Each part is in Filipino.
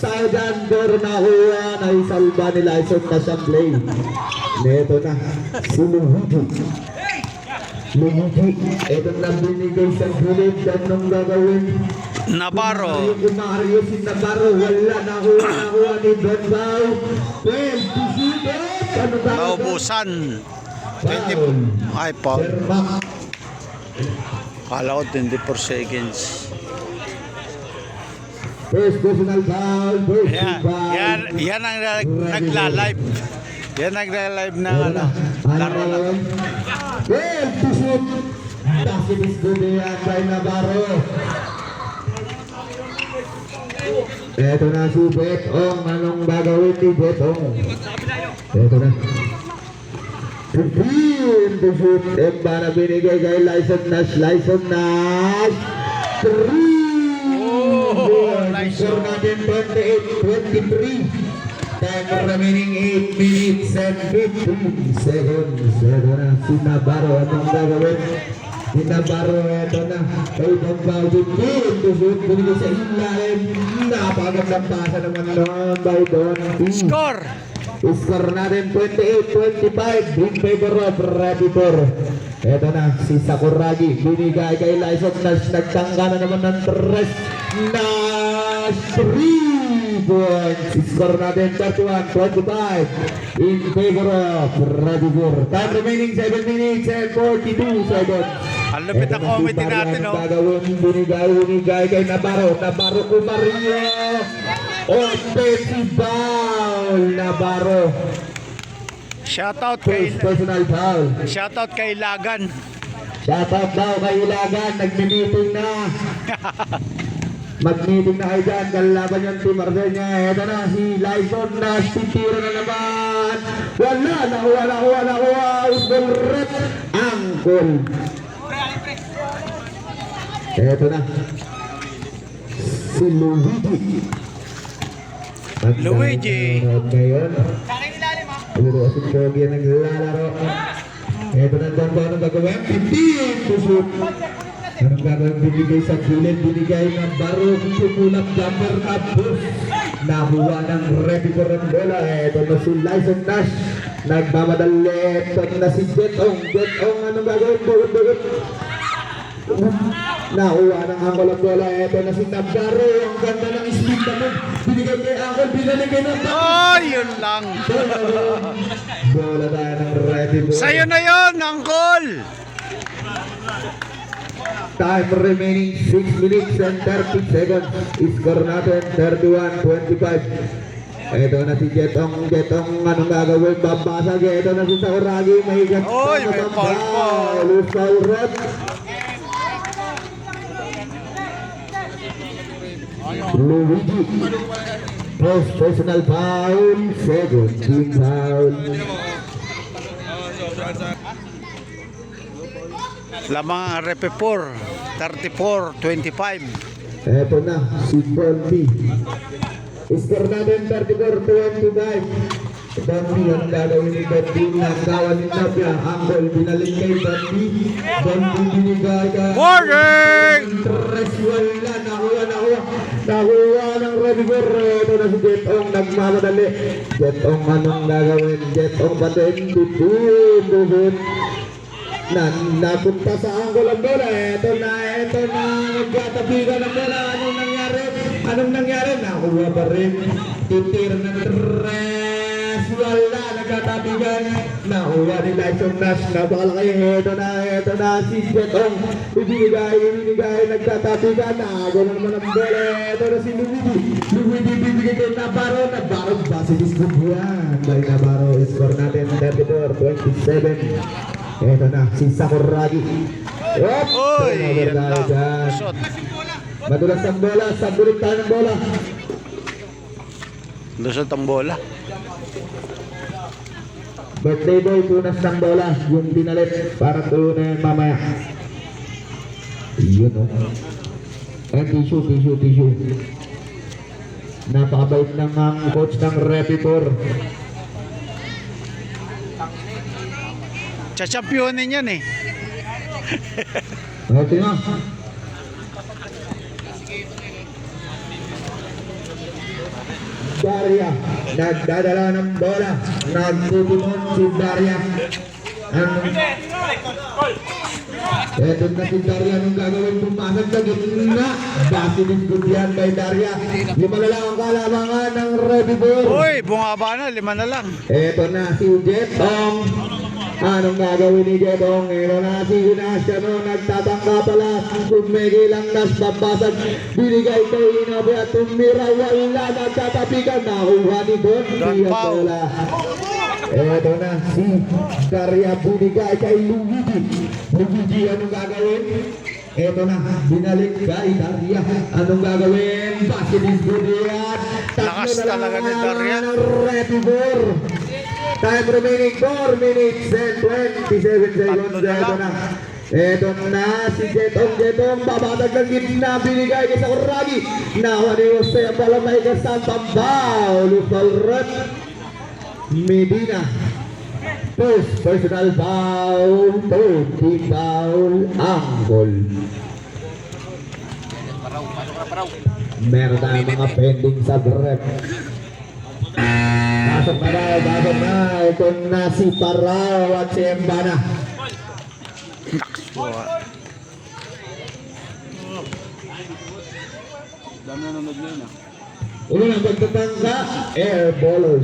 Saudan Bernahuan ay salba nila isang nasamblay. Neto na, si Luigi. Luigi, ito na binigay sa gilid. Anong gagawin? Navarro. Mario si Navarro, wala nakuha ni Don Bao. 27, ano ba? Naubusan. 20. Ay, Paul. Sermak. Kala ko 24 seconds. First personal foul, first foul. Yan ang nagla-live. Yan nagla-live na ano. Laro na. Well, to shoot. Kasi is good yan by Navarro. Ito na si Betong. Anong gagawin ni Betong? Ito na. 15 to shoot. Emba na binigay kay Lyson Nash. Lyson Nash. 3. Score natin 28-23. Time remaining 8 minutes and 15 seconds. Ito na si Navarro. Anong gagawin? Si Navarro, ito na. Kay Don Bao, 15 to shoot. Binigay sa ilalim. Napakagandang pasa naman noon by Don P. Score! Score natin 28-25 in favor of Raptor. Ito na si Sakuragi. Binigay kay Lyson Nash. Nagtangka na naman ng 3. Nash 3 points. Score natin 31-25 in favor of Raptor. Time remaining 7 minutes and 42 seconds. Ang lupit na comedy natin, no? Binigay kay Navarro. Navarro ko Mario. Offensive foul. Navarro. Shoutout kay Personal foul. Shoutout kay Lagan. Shoutout daw kay Ilagan. Nagmi-meeting na. Mag-meeting na kayo dyan. Kalaban yung Team Armenia. Ito na si Lyson Nash. Titira na naman. Wala. Nakuha. Usbol rep. Angkol. Ito na. Si Luigi. Luigi. Ngayon. Puro si Kogi ang naglalaro. Ito na doon ba anong gagawin? 15 to shoot. Anong gagawin? Binigay sa gilid. Binigay ng baro. Kumulap jumper na boost. Nakuha ng Raptor ng bola. Ito na si Lyson Nash. Nagmamadali. Ito na si Jetong. Anong gagawin? Bugot. Nakuha ng angkol ang bola. Ito na si Navarro. Ang ganda ng speed naman. Binigay kay angkol. Binigay ng Oh, yun lang. bola tayo ng Raptor. Sa'yo na yun, Uncle. Time remaining 6 minutes and 30 seconds. Score natin 31-25. Ito na si Jetong. Anong gagawin? Babasag. Ito na si Sakuragi. May Oy, may foul po. Foul rep. Luigi. First personal foul. Second team foul. Lamang ang Repepor. 34-25. Eto na, si Bondy. Score natin 34-25. Bondy, ang gagawin ni Bondy. Nakawan ni Tapia. Angkol, binalik kay Bondy. Bondy binigay ka. Warning! Tres, wala. Nakuha ng Raptor. Ito na si Jetong. Nagmamadali. Jetong, anong gagawin? Jetong patin. Tutun. Napunta sa anggol ang bola. Ito na. Nagkatabigan ang bola. Anong nangyari? Nakuha pa rin. Titir ng tres. Wala. Nagkatabigan. Nakuha ni Lyson Nash. Napakalaki. Ito na si Jetong. Ibinigay. Nagkatabigan. Nakuha na naman ang bola. Ito na si Luigi. Bibigay kay Navarro. Base diskubuhan. By Navarro. Score natin 34-27. Ito na, si Sakuragi. Oy, yan lang. Shot. Madulas ang bola, sabulit tayo ng bola. Lusot ang bola. Birthday boy, tunas ng bola. Yung dinalit para tunan mamaya. Yun o. Tissue. Napakabait ng coach ng Raptor. Chachampionin yan eh. Okay na. Daria. Nagdadala ng bola. Nagtutunod si Daria. Eto na si Daria, anong gagawin? Pumasag na gitna. Basi din yan kay Daria. 5 na lang ang kalamangan ng Rebby Bull. Uy, bumaba na, 5 na lang. Eto na si Jetong. Anong gagawin ni Jetong? Eto na si Inasya, no? Nagtatangka pala. Kumegi lang nas babasag. Binigay kay Inabe at tumira. Wala, nagtatapikan. Nakuha ni Don. Don Pao. Bola. Eto na si Daria, binigay kay Luigi. Luigi, anong gagawin? Eto na, binalik kay Daria. Anong gagawin? Basilis Gudian. Lakas talaga ni Daria. Retibor. Time remaining 4 minutes and 27 seconds. Tatlo na Eto lang. na. Eto na si Jetong. Babatag ng gitna. Binigay kay Sakuragi. Nawa ni Jose. Pala may kasantang foul. Falret Medina. First personal foul. Third team foul. Anggol. Meron tayong mga pending sub rep. Pasok na daw, pasok na. Ito na si Parao at si Embana. Unang pagtatangka, air ballers.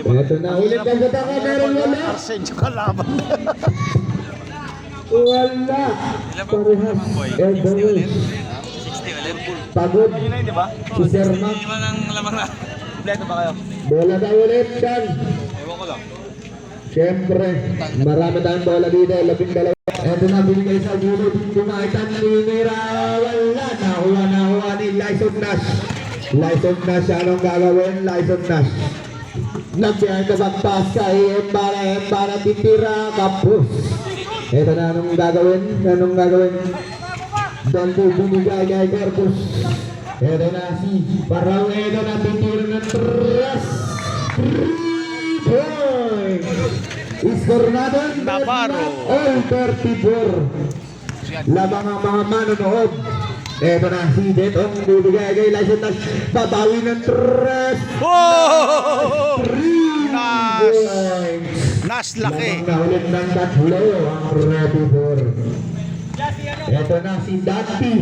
Ito na, ulit pagtatangka, meron wala. Arsenio kalaban. Wala. Parehas, air ballers. Pagod. Si Sir Mac. Bola na ulit kan. Siyempre, marami tayong bola dito, 12. Ito na, binigay sa gulod. Kumaitan ni Mira. Wala. Nakuha ni Lyson Nash. Lyson Nash, anong gagawin? Lyson Nash. Nagbiyahin ka pagpas kay Embara titira, kapus. Ito na, anong gagawin? Doon po binigay kay Corpus. Ito na si Parao. Ito na, titira ng 3 points. Iskor natin. Navarro. All 34. Labang ang mga manonood. Ito na si Jetong. Bibigay kay Lyson Nash. Babawi ng 3. Oh! 3 Nas. points. Nas laki. Labang na ulit ng 3 ang ready for. Ito na si Danby.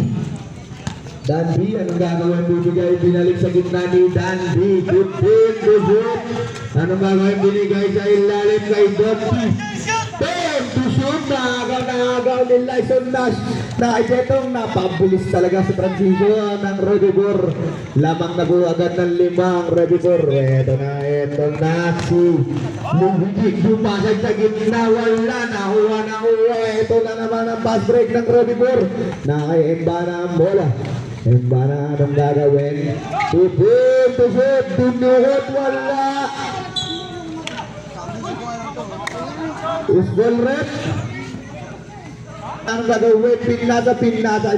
Danby, anong gagawin? Bibigay, binalik sa gitna ni Danby. Good team, good shoot. Anong gagawin? Binigay sa ilalim kay Danby. Ten to shoot. Nakagaw ni Lyson Nash. Jetong napabilis talaga sa transition ng Redibor. Lamang na po agad ng 5 Redibor. Ito na si Luigi. Bumasag sa gitna. Wala. Nakuha. Ito na naman ang pass break ng Redibor. Nakaiimba na ang bola. Embana, anong gagawin? Tupid, dinuhot, wala. Isbol rep. Ang gagawin? Pinasa.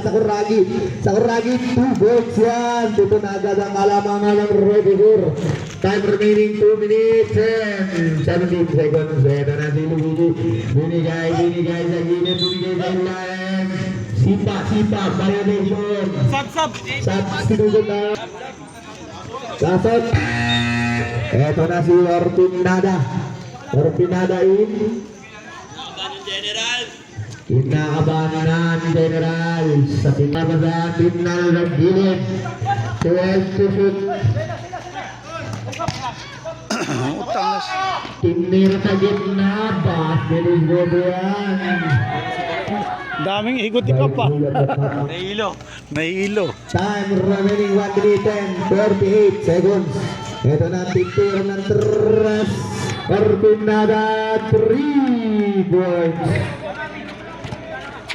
Sakuragi, 2 goals yan. Dito na agad ang kalamangan ng Redibor. Time remaining 2 minutes and 17 seconds. Ito na si Luigi. Binigay sa gilid, binigay sa ilalim. Sipa, violation. Sab, sinugod na. Sasot. Eto na si Orpinada in. Kinakabahan General. Sa pinabasaan, pinal ng gilid. 12 to shoot. Utang na siya. Tinir sa gitna. Bilis gobean. Daming ikot ka pa. Nahihilo. Time remaining 1 minute and 38 seconds. Ito na titira ng 3. Orpinada 3 points.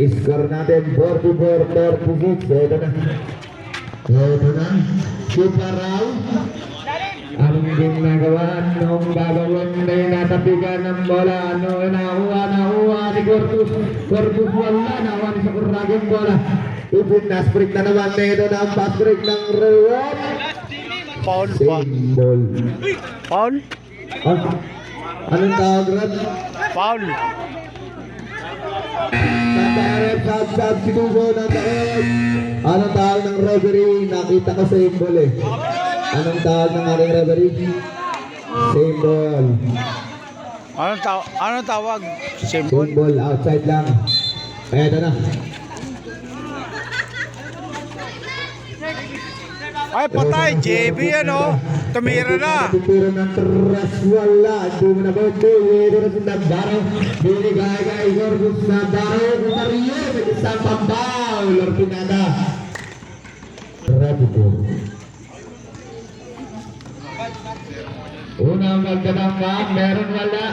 Score natin 44-46. Ito na. Si Parao. Anong ginagawa? Anong gagawin? May natapigan ng bola. Ano nakuha ni Corpus. Wala. Nakuha ni Sakuragi ang bola. Ipinas break na naman. Ito na ang pass break ng Reward. Foul pa. Symbol. Foul? Anong tawag, Rod? Foul. Substitution ng taon. Anong tawag ng referee? Nakita ko symbol eh. Anong tawag ng ating referee? Symbol. Anong tawag? Symbol? Symbol, outside lang. Eto na. Ay, patay. JB ano? Tumira na. Tumira na. Tres wala. Hindi mo na ba? Ito na si Nagdaro. Binigay kay Gorgus Nagdaro. Kumario. May isang pambaw. Lorpinada. Rapid. Unang magkadangkap. Meron wala.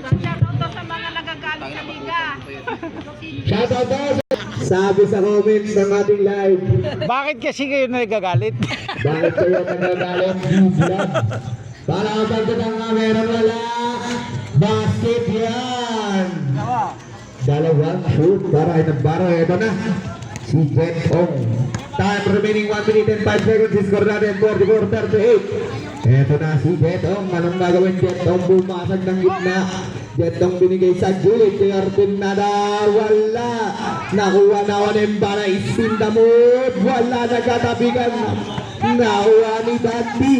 Shoutout daw sa mga nagagalit sa liga. Shoutout daw. Sabi sa comments ng ating live. Bakit kasi kayo nagagalit? Bakit kayo nagagalit? Vlog. Para ang pagkatangka meron wala. Basket yan. Dalawang shoot. Para ay nagbaro. Ito na. Si Jet Ong. Time remaining 1 minute and 5 seconds. Score natin 44-38. Ito na si Jet Ong. Anong gagawin Jet Ong? Bumasag ng gitna. Jet Ong binigay sa Julie. Kay Arpin Nada. Wala. Nakuha na ako ng bala. Spin the move. Wala. Nagkatabigan. Nakuha ni Dante.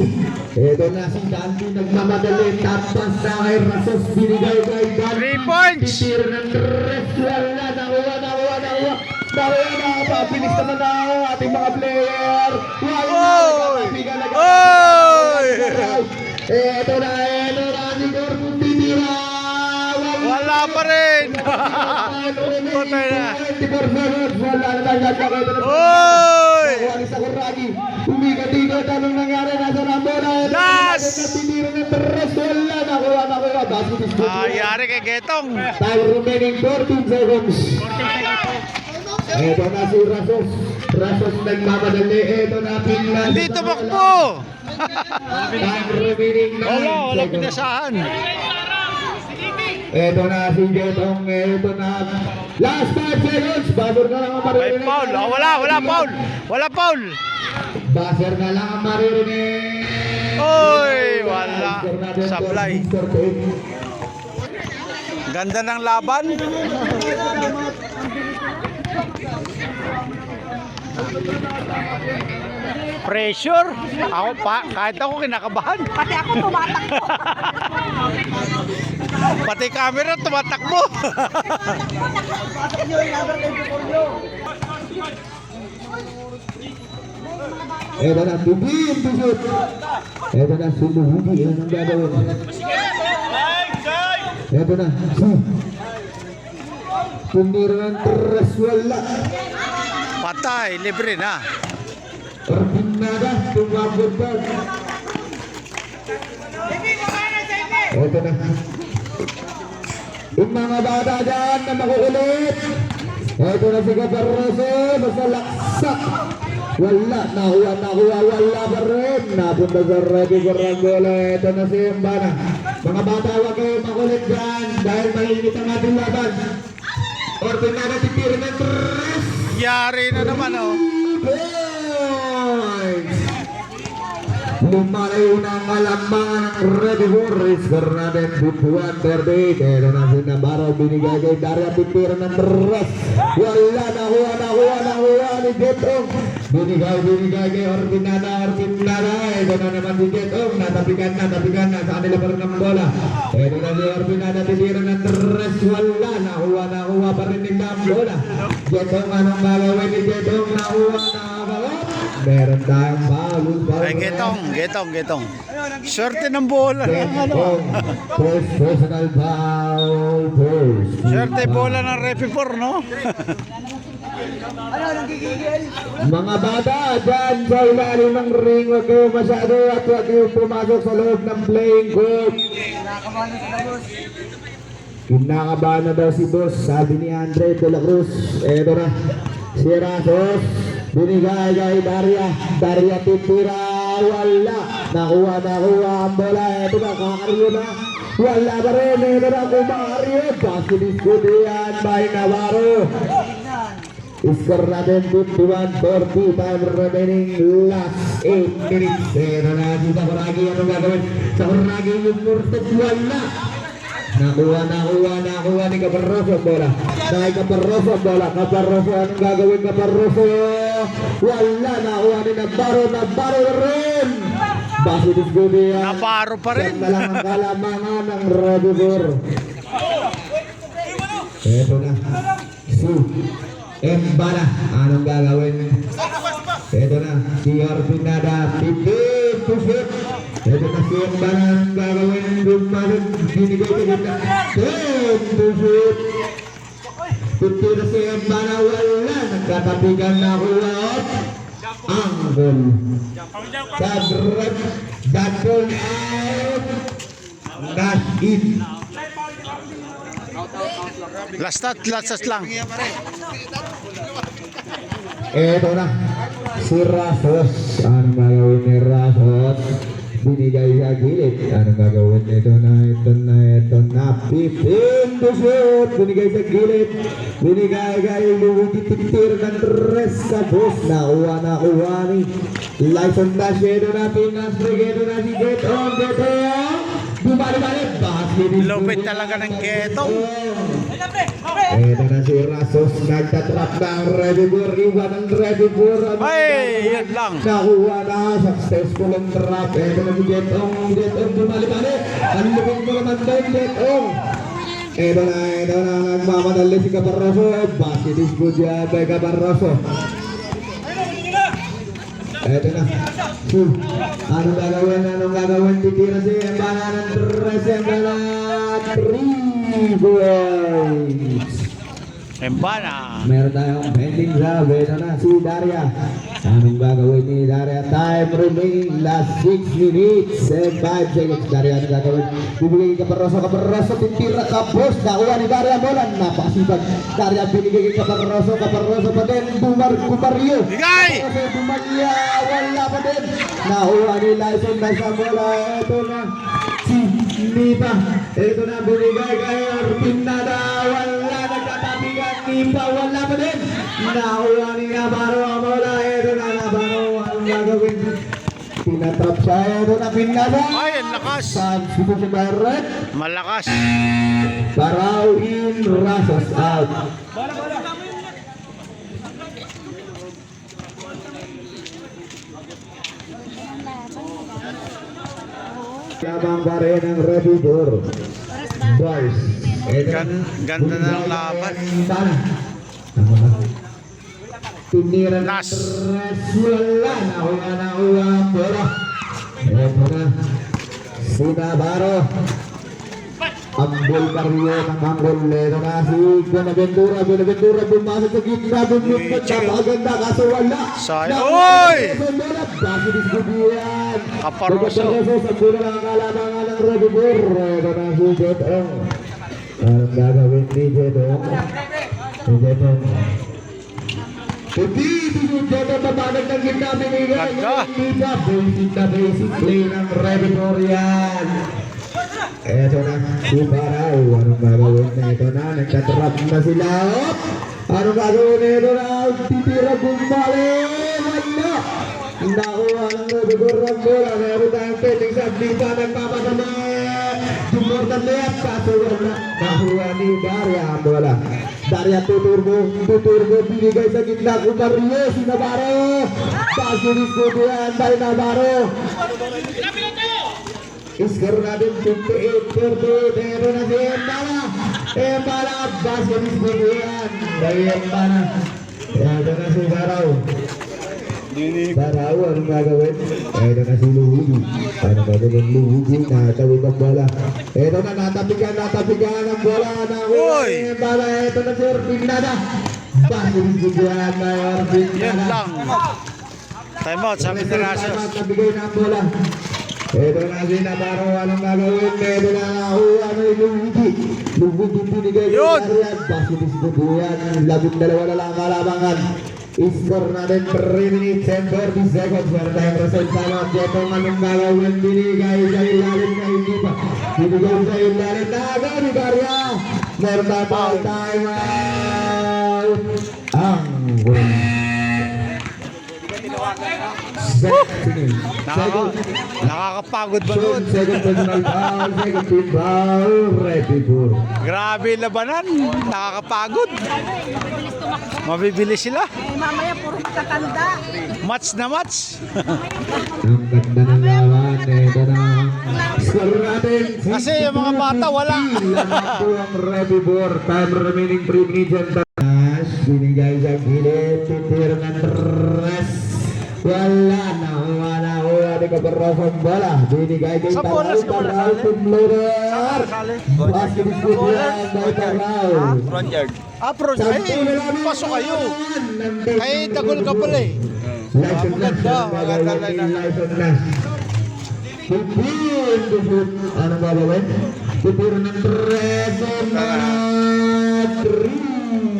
Ito na si Dante. Nagmamadali. Tapas na kay Rasos. Binigay kay Dante. 3 points! Titir ng tres. Wala. Nakuha. Nakuha na. Pabilis naman na ako. Ating mga player. Wala. Nagkatabigan. Oy! Ito na. Si Gorgus titira. Wala pa rin! Patay na. Wala na nagkakakita na. Oy! Nakuha sa Kuragi. Umigat-igat. Anong nangyari? Nasa Rambona. Last! Natitira ng tres. Wala. Nakuha. Basket is good. Yari kay Getong. Time remaining 14 seconds. Ito na si Rasos. Rasos nagmamadali. Ito na Finland. Hindi tumakbo! Time remaining 9 Wala seconds. pinasahan. Ito na si Jetong. Ito na. Last 5 seconds. Buzzer na lang ang May maririnig. foul. Wala foul. Wala foul. Buzzer na lang ang maririnig. Oy, wala. Sablay. Ganda ng laban. Pressure. Ako pa, kahit ako kinakabahan. Pati ako tumatakbo. Pati camera tumatakbo. Ito na. Tubin. Tusot. Ito na si Luhudi. Anong gagawin? Ito na. Tumira ng tres. Wala. Patay, libre na. Terpinada. Tumabot pa. Ito na. Yung mga bata dyan na makukulit. Ito na si Caparroso. Basta laksak. Wala. Nakuha. Wala pa rin. Napunta sa Ready Gorangola. Ito na si Mbana. Mga bata, huwag kayo makulit dyan. Dahil mainit ang ating laban. Ordenada titira ng tres. Yari na naman oh. Points! Lumalayo na ang alamangan ng Ready Warriors. Bernadette Butuan Verde. Pero na si Navarro binigay kay Daria titira ng tres. Wala. Nakuha ni Jetong. Binigay kay Ordinada. Ito na naman si Jetong. Natapikan na sa kanila pa rin ang bola. Ito na si Ordinada titira ng tres. Wala. Nakuha pa rin ang bola. Jetong, anong gagawin ni Jetong? Nakuha. Meron tayong foul. Ay, Getong. Swerte ng bola. First personal foul. Swerte bola ng Repi4, no? Mga bata, dyan sa ilalim ng ring, huwag kayo masyado at huwag kayo pumasok sa loob ng playing court. Kinakabahan na daw si boss, sabi ni Andre De La Cruz. Eto na, si Rasos. Binigay kay Daria titira. Wala. Nakuha ang bola. Ito na, kakaryo na. Wala pa rin. Ito na, kumakaryo. Basket is good yan by Navarro. Score natin 51-40. Time remaining last 8 minutes. Ito na, si Sakuragi. Anong gagawin? Sakuragi yung murtot. Wala. Nakuha ni Caparroso ang bola. Dahil Caparroso ang bola. Caparroso, anong gagawin Caparroso? Wala, nakuha ni Navarro rin. Basilis Gudian. Navarro pa rin. Yan na lang ang kalamangan ng Radibor. Eto na. Embala. Anong gagawin? Eto na. Si Arpinada. Titip to shoot. Eto na si Embala. Anong gagawin? Dumarin. Binigay sa gitna. Titip to shoot. Titip na si Embala. Wala. Nagkatapigan na kulat. Anggol. Sadrat. Datol out. Dash in. Lastas lang. Eto na, si Rasos. Anong gagawin ni Rasos? Binigay sa gilid. Anong gagawin? Ito na. Pipin to shoot. Binigay sa gilid. Binigay kay Luigi Titir ng Res sa post. Nakuha ni Lyson Dash. Ito na, Pinas Brigade. Ito na si Getong. Bumalik. Lupit talaga ng Getong. Ito na si Rasos. Nagtatrap ng Redibor. Iwan ng Redibor. Ay, yan lang. Nakuha na. Successful ang trap. Ito na si Getong. Bumalik. Ang lupit mo naman doon, Getong. Ito na. Nagmamadali si Caparroso. Basket is good yan by Caparroso. Ito na. Anong gagawin? Titira si Embala ng Tres. Embala 3 points. Embala. Meron tayong pending sa Ito na si Daria. Anong gagawin ni Daria? Time remaining last 6 minutes and 5 seconds. Daria, anong gagawin? Bibigay kay Caparroso, titira Kapos. Nakuha ni Daria bola. Napakasipag. Daria binigay kay Caparroso pa din. Bumario. Bigay! Bumaria. Wala pa din. Nakuha ni Lyson na sa bola. Ito na si Nipa. Ito na binigay kay Arpinada. Wala nagkatabigan. Nipa. Wala pa din. Nakuha ni Navarro ang bola. Ito na Navarro. Anong gagawin? Pinatrap siya. Ito na Pinada. Ay, ang lakas. Substitute si Barret. Malakas. Barao in, Rasos out. Yabang pa rin ang Redibor. Boys. Ganda ng laban. Tinira ng Nas. Wala. Nakuha ang bola. Ito na. Si Navarro. Ambol Mario ng Ambol. Ito na si Buenaventura. Bumasok sa gitna. Bumulot. Napakaganda kaso wala. Sayang. Oy! Bakit isbubuyan? Caparroso. Sa bola ng kalabangan ng Redibor. Ito na si Jetong. Anong gagawin ni Jetong? Si Jetong. Hindi Jetong pabanag ng gitna. Binigay. Ganda. Basic play ng Redibor yan. Eto na, si Barao. Anong gagawin na ito na? Nagtatrap na sila. Anong gagawin na ito na? Titira bumalik. Wala. Nakuha ng Redibor ang bola. Meron tayong pending sa Blita. Nagpapadali. Dumortan left. Kaso wala. Nakuha ni Daria ang bola. Daria tuturbo. Binigay sa gitna. Kumario si Navarro. Basilis Gudian by Navarro. Iskor natin 58-38. Pero na si Embala. Basket is Gudian by Embala. Ito na si Barao. Anong gagawin? Ito na si Luigi. Anong gagawin Luigi? Natawid ang bola. Ito na, natapigan ang bola. Nakuha ni Embala. Ito na si Orpinada. Basket is Gudian by Orpinada. Yan lang. Time out, sabi ni Rasos. Nabigay na ang bola. Ito na si Navarro. Anong gagawin? Ito na nakuha ni Luigi. Luigi binigay kay Darian. Basket is Gudian. 12 na lang kalabangan. Score natin 3 minutes and 40 seconds. Meron tayong resultado at ito anong gagawin. Binigay sa ilalim na hindi pa. Binigay sa ilalim na agad ni Daria. Meron tayong time out. Ang Nakakapagod ba nun? Second personal foul, second team foul, Repipur. Grabe labanan. Nakakapagod. Mabibili sila. Eh, mamaya puro matatanda. Match na match. Ang ganda ng laban, ito na ang score natin. Kasi yung mga bata wala. Lamang po ang Repipur, time remaining 3 minutes and Nash, binigay sa gilid, titira ng tres. Wala na ni Kabarosong bola. Binigay kay Sa bola, Taraw, sa bola, Taraw, sali. team leader. Sali. Basket is good yan, by Taraw. Approach. Ay, pasok kayo. Kay Dagol ka pala eh. License Maganda, Nash, maganda maganda line. license Nash. Titira to shoot. Anong gagawin? Titira ng tres.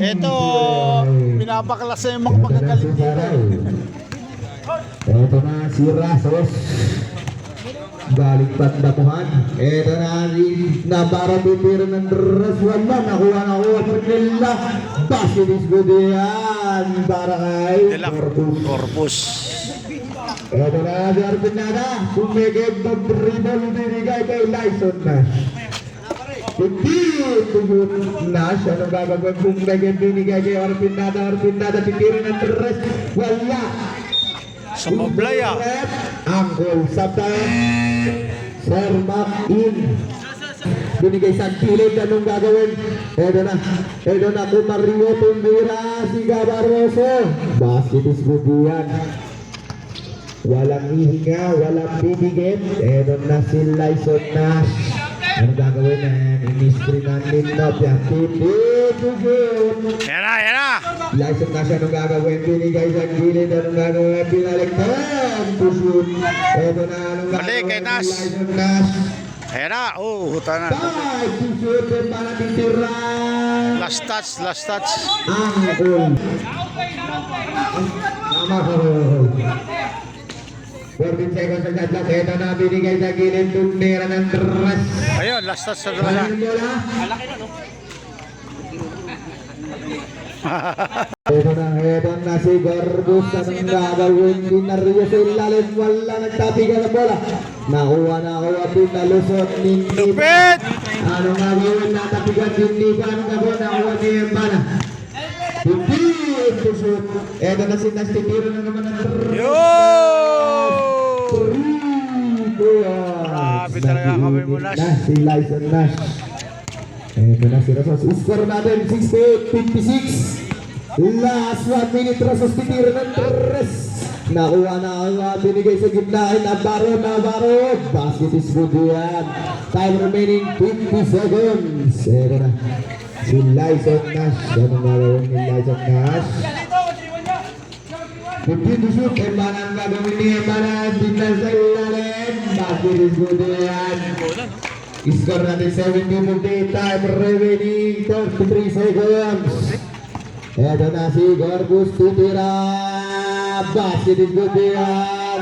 Ito, pinapaklase yung mga magagaling dito. Ito na si Rasos. Balik pandapuhan. Ito na si Navarro, titira ng tres. Wala, nakuha nila. Basket is good yan. Para kay Dela Corpus. Corpus. Ito na si Arpinada. Kumigig ng dribble, binigay kay Lyson Nash. Hindi tugot Nash. Anong gagawin kung naging binigay kay Arpinada? Arpinada, titira ng tres. Wala. Sa Mablaya. Angkol sa Sir Mac in. Binigay sa kilid. Anong gagawin? Edo na kung Mario tumira si Gabaroso. Basket is good yan. Walang hihinga, walang bibigit. Edo na si Lyson Nash. Anong gagawin na yan? Iniscreen ng Lindop. Yan, titid. Yan na. Lyson Nash, anong gagawin? Binigay sa gilid, anong gagawin? Binaliktan to shoot. Eto na, anong Mali gagawin? kay Nash. Lyson Nash. Ayan na. Huta na. Five to shoot, and para titiran. Last touch. Angkol. Tama ka rin. 14 seconds ang dadlock. Eto na, binigay sa gilid, tumira ng tres. Ayun, last touch sa dalawa. Ano bola? Eto na si Garbus. Anong gagawin? Dinaryo sa ilalim. Wala nagtapigan ng bola. Nakuha, pinalusot ni Nipa. Lupit! Anong gagawin? Natapigan din Nipa. Anong gagawin? Nakuha ni Embana. Hindi to shoot. Eto na si Nash. Titiro na naman ng Yo! Grabe talaga kami mo, Nash. Si Lyson Nash. Eto na si Rasos. Score natin 68-56. Last 1 minute. Rasos titira ng tres. Nakuha na ang binigay sa gitna. Navarro. Basket is good yan. Time remaining 50 seconds. Eto na si Lyson Nash. Anong gagawin ni Lyson Nash? Hindi to shoot. Embana ang gagawin ni Embana. Tignan sa ilalim. Basket is good yan. Score natin 70-50. Time remaining 33 seconds. Eto na si Gorbus titira. Basket is good yan.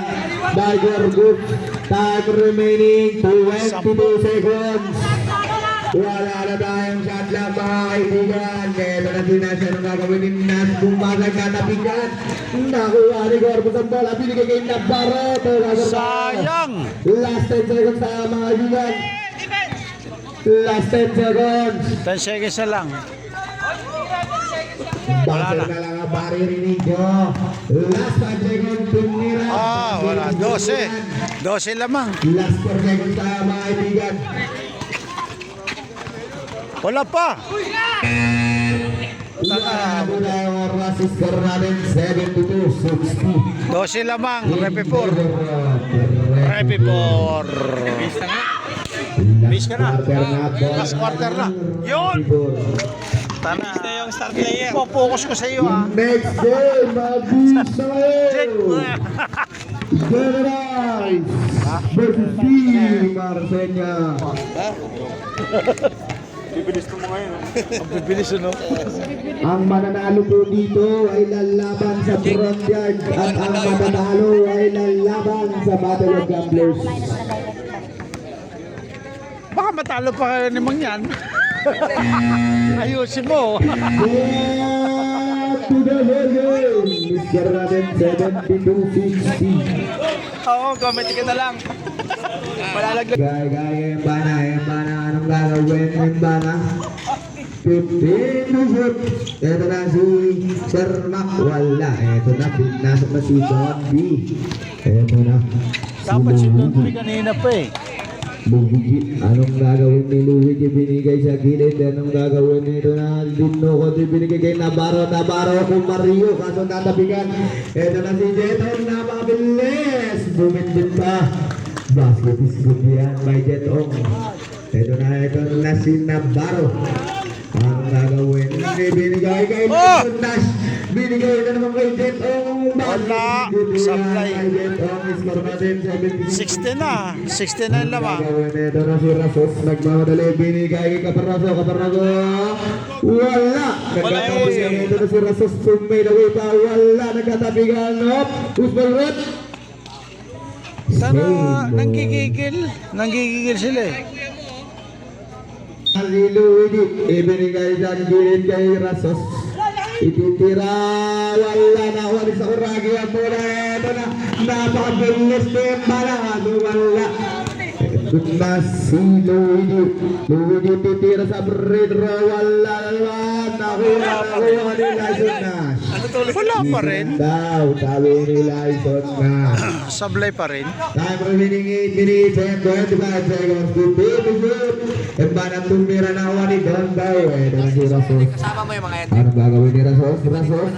By Gorbus. Time remaining 22 seconds. Wala na tayong shot lang mga kaibigan. Eto na si Nash. Anong gagawin ni Nash? Bumbagay katapigan. Nakuha ni Gorbus ang bola. Binigay kay Navarro. Sayang! Last 10 seconds tayo mga kaibigan. Last 10 seconds. 10 seconds na lang. Buzzer na. na lang ang paririnig nyo. Last 5 seconds. Tumira. Wala. 12. 12 lamang. Last 4 seconds tayo mga kaibigan. Wala pa. Labo na yung oras. Score natin 72-60. 12 lamang. Repipur. Bis ka na. Last quarter na. Yun! Tana. Yung star player. Focus ko sa iyo ha. Next game, mabisa kayo. Generals versus Team Marsenya. Ang bibilis no? Ang mananalo po dito ay lalaban sa front yard at ang matatalo ay lalaban sa Battle of Gamblers. Baka matalo pa kayo ni Mang yan. Ayusin mo. Get to the game. score natin 72-60. Oo, comment ka na lang. Malalaglag. Gaya, Embana, anong gagawin ng Embana? 15 to shoot. Ito na si Sir Mac, wala. Ito na, pinasok na si Don B. Ito na. Dapat si Don B kanina pa eh. Luigi, anong gagawin ni Luigi? Binigay sa gilid. Anong gagawin nito na Dino ko? Binigay kay Navarro kung Mario. Kaso natabigan. Ito na si Jetong, napakabilis. Bumindin pa. Basket is good yan by Jetong. Ito na si Navarro. Anong gagawin? Binigay kay Nash. Binigay na naman kay Jetong. Wala. Sablay. 16 16 na. 16 na yung lamang. Ito na si Rasos, nagmamadali, binigay kay Caparraso, wala! Nagkatabi, ito na si Rasos, may naway pa, wala, nagkatabigan, Usbal Red! Sana nanggigigil sila eh. Si Luigi, ibinigay sa gilid kay Rasos, ititira, wala na, wala sa Uragi, ang muna, ito na, napakabilis na yung balang, wala. Ito na si Luigi titira sa Bridro, wala naman, nakuha nila Ison Nash. Wala pa rin. Sabi nila Ison Nash. Sablay pa rin. Time remaining 8 minutes and 25 seconds to be shoot. Embana tumira na wani Don Daw. Ito na si Rasos. Kasama mo yung mga yan. Anong gagawin ni Rasos?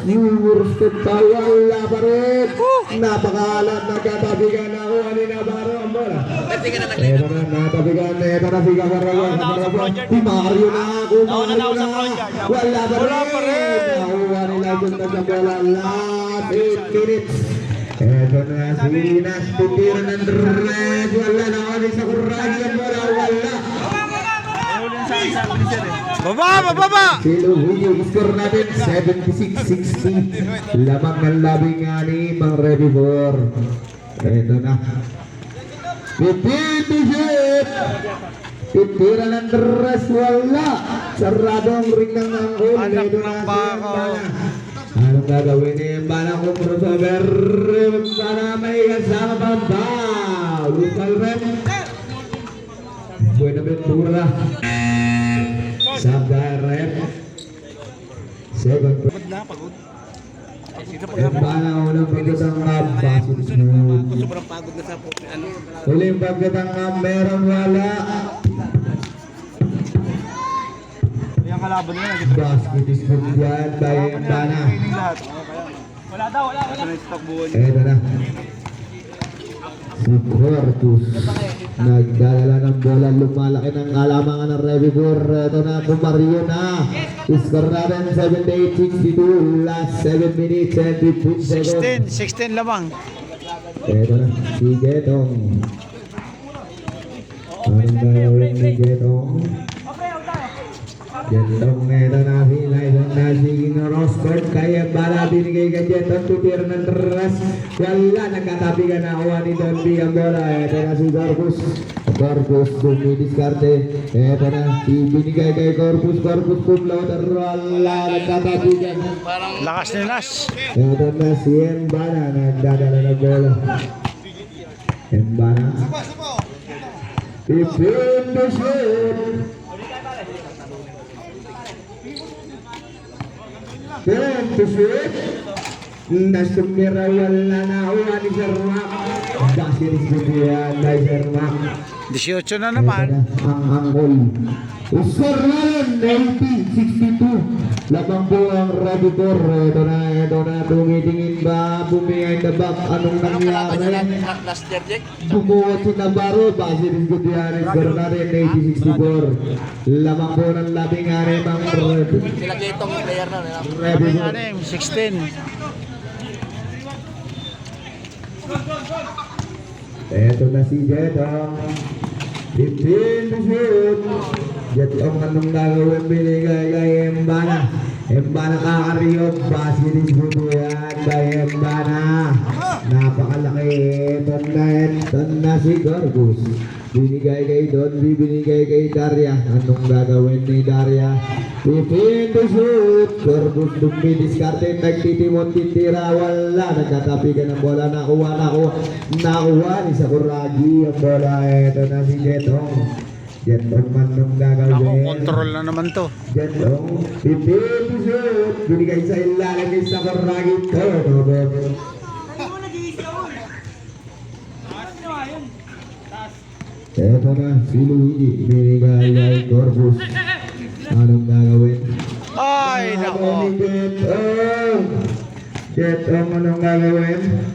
Yurstot pa, wala pa rin. Napakalat, nagkatabigan na kuha ni Navarro ang bola. Ito na, natabigan na, ito na si Caparraso. Si Mario na, wala pa rin. Nakuha nila dun na sa bola. Last 8 minutes. Ito na si Nash, titira ng red. Wala na kami sa Kuragi ang bola. Wala. Baba! Si Luigi, score natin 76-60. Lamang ng labing ani, Mang Revivor. Ito na. 15 to shoot. Titira ng dress, wala. Sarado ang ring ng angkol. Anak Ito ng na si baka. Embana. Anong gagawin ni Embana kung crossover? Embana may kasama pa ba? Local rep. Buenaventura. Sabda rep. Second rep. Embana unang pagkatang basit smooth. Sobrang pagod na sa ano. Huling pagkatang meron wala. Yung kalaban nila. Basket is good yan by Embana. Wala. Eto na. Si Cortus nagdadala ng bola, lumalaki ng alamangan ng Revivor. Eto na, Mario na. Score natin 78-62. Last 7 minutes and 15 seconds. 16 lamang. Eto na, si Getong. Anong gagawin ni Getong? Getong, eto na, Ison na si Rosford. Kaya bala binigay ka Getong, tutira ng ras. Wala, nagkatabigan na kuha ni Don B ang bola. Eto na si Corpus. Corpus, dumidiskarte. Eto na, si binigay kay Corpus. Corpus, pumloader. Wala, nagkatabigan. Lakas ni Nash. Eto na si Embana, nagdadala ng bola. Embana. 15 to shoot. 10 to shoot. Nasumira, wala na kuha ni Sir Mac. Basket is good yan by Sir Mac. 18 na naman. Ang angkol. Score natin 90-62. Labang po ang Revivor. Ito na, tumitingin ba? Bumingay na back. Anong nangyari? Last year, Jack. Bumuot si Navarro. Basket is good yan. Score natin 80-64. Labang po ng labing ani ang Revivor. Sila Jetong player na. Revivor. 16. Eto na si Jetong. 15 to shoot. Jetong, anong gagawin? Binigay kay Embana. Embana kakariyot. Basket is good yan kay Embana. Napakalaki. Eto na si Gorgus. Binigay kay Don B, binigay kay Daria. Anong gagawin ni Daria? Pipin to shoot. Corbus Dumbi diskarte. Nagtitimon titira. Wala. Nagkatapigan ng bola. Nakuha ni Sakuragi ang bola. Ito na si Jetong. Jetong man nung gagawin. Ako, control na naman to. Jetong. Pipin to shoot. Binigay sa ilalim ni Sakuragi. Turnover. Eto na si Luigi, binigay kay Corbus. Anong gagawin? Ay, nako. Jetong, anong gagawin?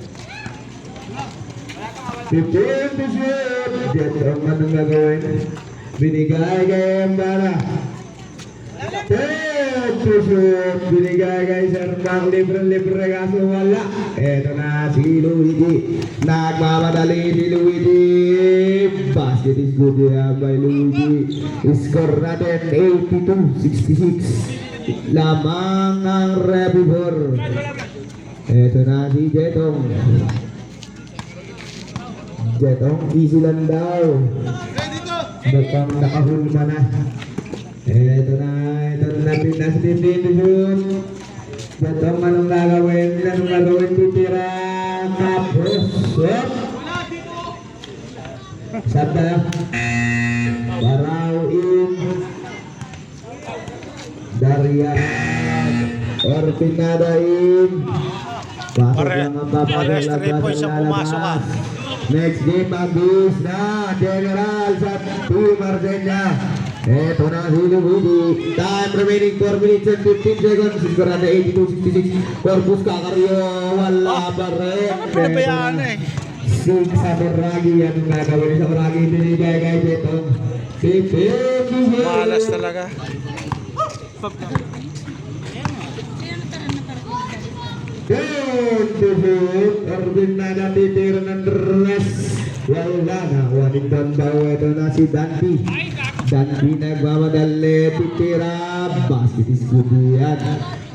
15 to shoot. Jetong, anong gagawin? Binigay kay Mbara. 10 to shoot. Binigay kay Sir Mark, libre kaso wala. Eto na si Luigi. Nagmamadali si Luigi. Basket is good by Luigi. Score natin 82-66. Lamang ang Rebibor. Eto na si Jetong. Jetong, easy lang daw. Mukhang nakahulma na. Eto na pinas din yun. Jetong, anong gagawin? Titira Kapros. Santa Barao in Daria Orpinada in pasok lang ang Pares 3 points ang pumasok ah. Next game Agis na General sa Team Argenia. Eto na si Luigi. Time remaining 4 minutes and 15 seconds. Score na 82-66. Corpus Cacario wala pa rin. Pinabayaan eh. Sing Sakuragi, anong gagawin sa Sakuragi? Binigay kay Jetong. Malas talaga. Erwin na natitira ng dress. Wala na, Wellington daw. Ito na si Dandy. Dandy nagmamadali, titira. Basket is good yan.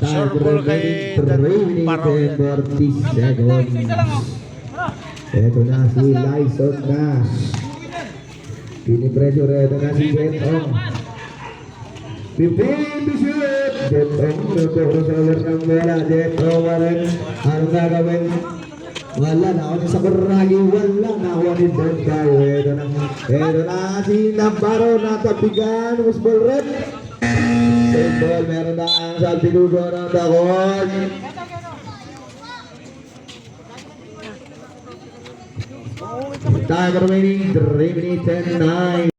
Sure ball kay Parao yan. 40 seconds. Ito na si Lyson Nash. Pinipressure, ito na si Jetong. Pipin to shoot. Jetong, nuturo sa ulit ng bola. Jetong, warin. Anong gagawin? Wala na ako sa Kuragi. Wala na ako ni Don Cayo. Ito na si Navarro. Natabigan. Musball red. Same ball. Meron na ang salpidugo ng dakon. Time remaining 3 minutes and 9.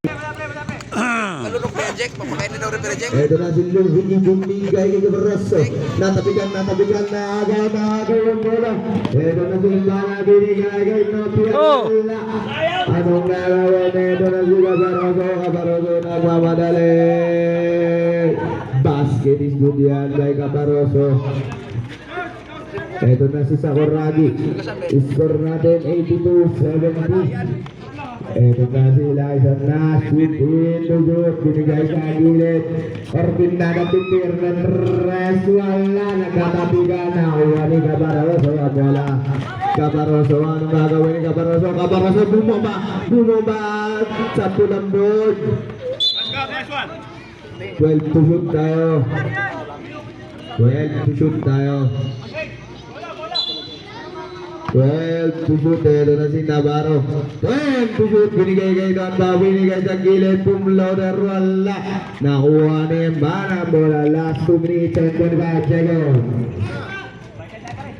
Malunok na yan, Jack. Papakain na daw rin pero Jack. Ito na si Luigi bumigay kay Gabarroso. Natabigan na agaw yung bola. Ito na si Imbana binigay kay Nopia. Anong gagawin? Ito na si Gabarroso nagmamadali. Basket is good yan kay Gabarroso. Ito na si Sakuragi. Score natin 82-70. Ito na si Lyson Nash. Pindugot. Binigay sa gilid. Orbin na natitir ng rest. Wala. Nagkatapigan na. Uwa ni Cabaroso. Wala. Cabaroso. Anong gagawin ni Cabaroso? Cabaroso bumaba sa pulang board. 12 to shoot tayo. 12 to shoot tayo. 12 to shoot. Ito na si Navarro. 12 to shoot. Binigay kay Donba. Binigay sa gilid. Pumloader. Wala. Nakuha ni Mbana. Bola. Last 2 minutes and 25 seconds.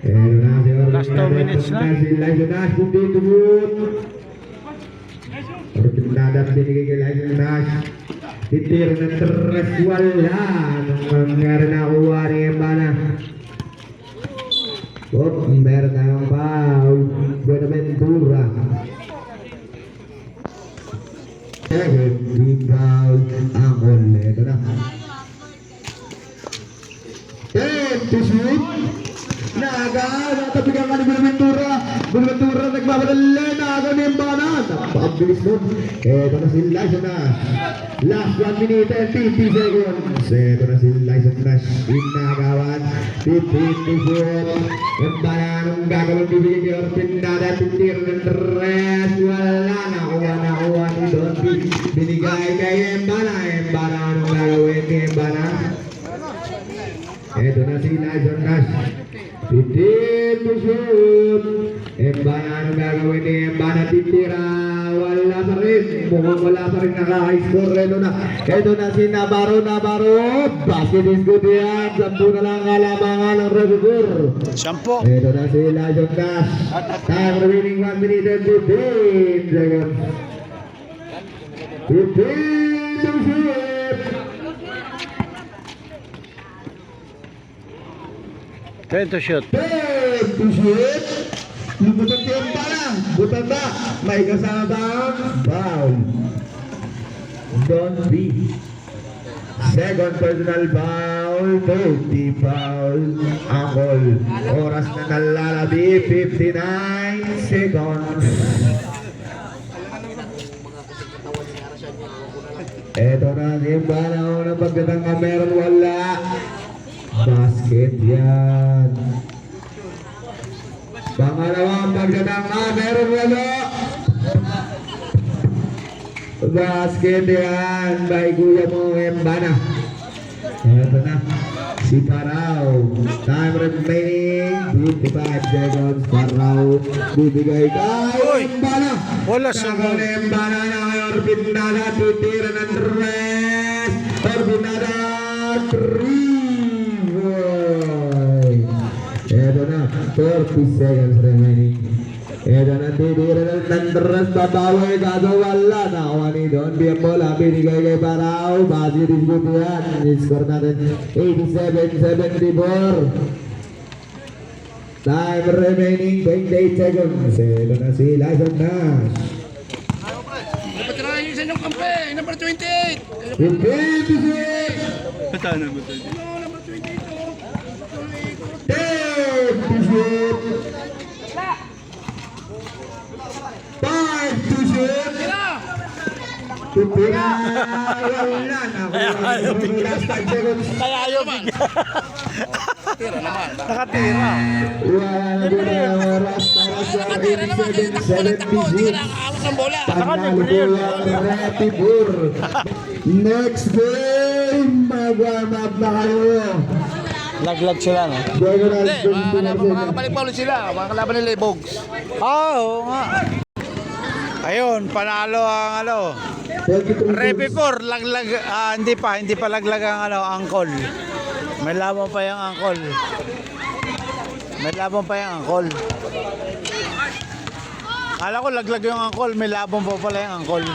Ito na si Orlando. Last 2 minutes na. Si Lyson Nash. Hindi to shoot. Orlando binigay kay Lyson Nash. Titir na tres. Wala. Nung nangyari nakuha ni Mbana. Meron tayong foul. Buenaventura. Second foul. Ang huli. Ito na. 10 to shoot. Natabigan ka ni Buenaventura. Buenaventura nagmamadali. Naga ni Mbana. napakabilis nun. Eto na si Lyson Nash. Last 1 minute and 50 seconds. Eto na si Lyson Nash. Inagawan. 15 to shoot. Embana anong gagawin bibigyan kay Orpin Nada. Titir ng tres. Wala. Nakuha ni Donby. Binigay kay Embana. Embana anong gagawin ni Embana. Eto na si Lyson Nash. 15 to shoot. Embana anong gagawin ni Embana. Titira. Wala pa rin. Mukhang wala pa rin nakaka-score. Eto na si Navarro. Basket is good yan. 10 na lang kalamangan ng Rebur. 10. Eto na si Lyson Nash. Time remaining 1 minute and 15 seconds. 15 to shoot. 10 to shoot. 10 to shoot. Lubutan si Embana. Butan ba? May kasama bang foul? Don't be. Second personal foul. 30 foul. Angol. Oras na nalalabi. 59 seconds. Eto na si Embana. Unang pagdatang ka meron wala. Basket yan. Pangalawang pagdatang ka meron wala. Basket yan. By kuya mo Embana. Eto na. Si Parao. Time remaining 55 seconds. Parao. Bibigay kay Embana. Wala Saka ni Embana na kay Orpin Nada. Tutira ng tres. Orpin Nada. 3. Eto na. 30 seconds remaining. Eto na. Tutira ng tres. Babaway. Kaso wala. Nakawa ni Don. Biyang bola. Binigay kay Parao. Basket is good yan. Score natin 87-74. Time remaining 28 seconds. Eto na si Lyson Nash. Napatirahan yung isa niyong kampe. Number 28. 56. Patano mo to? Number 28. 10 to shoot. 5 to shoot. Tupira. Wala na. Last 5 seconds. Kaya ayaw bigyan. Tira naman. Nakatira. Wala na din ang oras para sa 87-76. Nakakawak ng bola. Panalo po ang Retibur. Next game, mag-warm up na kayo. Laglag sila, no? Diagonal Hindi, makakabalik pa ulit sila. Makakalaban nila yung Bogs. Oo nga. Ayun, panalo ang ano. Repipor, laglag, hindi pa laglag ang ano, angkol. May laban pa yung angkol. Kala ko laglag yung angkol, may laban pa pala yung angkol.